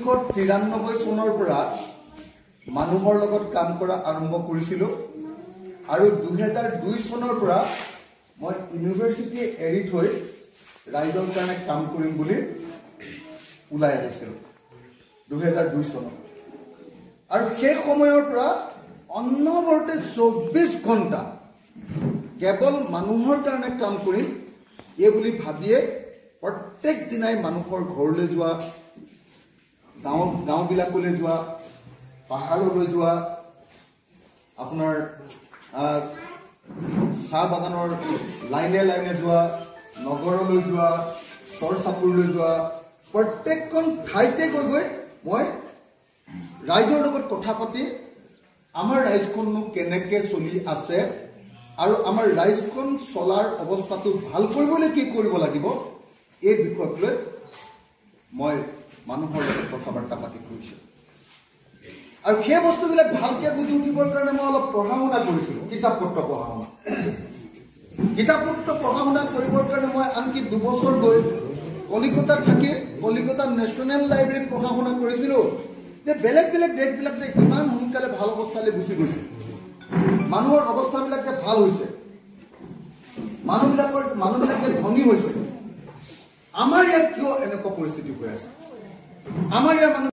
1993 চনৰ পৰা মানুহৰ লগত কাম কৰা আৰম্ভ কৰিছিলো আৰু 2002 চনৰ পৰা মই ইউনিভাৰ্চিটি এৰি থৈ ৰাইজৰ কাৰণে কাম কৰিম বুলি উলাই আহিছিলো 2002 চনত আৰু সেই সময়ৰ পৰা অন্নবৰতে 24 ঘণ্টা কেৱল মানুহৰ কাৰণে কাম কৰিম এই বুলি ভাবিয়ে প্ৰত্যেক দিনাই মানুহৰ ঘৰলৈ যোৱা গাঁও বিলাকলৈ যোৱা পাহাৰলৈ যোৱা আপোনাৰ চাহ বাগানৰ লাইনে লাইনে যোৱা নগৰলৈ যোৱা চৰচাপুৰলৈ যোৱা প্ৰত্যেকখন ঠাইতে গৈ গৈ মই ৰাইজৰ লগত কথা পাতি আমাৰ ৰাইজখননো কেনেকৈ চলি আছে আৰু আমাৰ ৰাইজখন চলাৰ অৱস্থাটো ভাল কৰিবলৈ কি কৰিব লাগিব এই বিষয়ক লৈ মই মানুহৰ লগত কথা বাৰ্তা পাতি কৰিছোঁ আৰু সেই বস্তুবিলাক ভালকৈ বুজি উঠিবৰ কাৰণে মই অলপ পঢ়া শুনা কৰিছিলোঁ কিতাপ পত্ৰ পঢ়া শুনা কৰিবৰ কাৰণে মই আনকি 2 বছৰ গৈ কলিকতাত থাকি কলিকতা নেশ্যনেল লাইব্ৰেৰীত পঢ়া শুনা কৰিছিলোঁ যে বেলেগ বেলেগ দেশবিলাক যে ইমান সোনকালে ভাল অৱস্থালৈ গুচি গৈছে মানুহৰ অৱস্থাবিলাক যে ভাল হৈছে মানুহবিলাকে ধনী হৈছে আমাৰ ইয়াত কিয় এনেকুৱা পৰিস্থিতি হৈ আছে আমাৰ ইয়াৰ মানুহ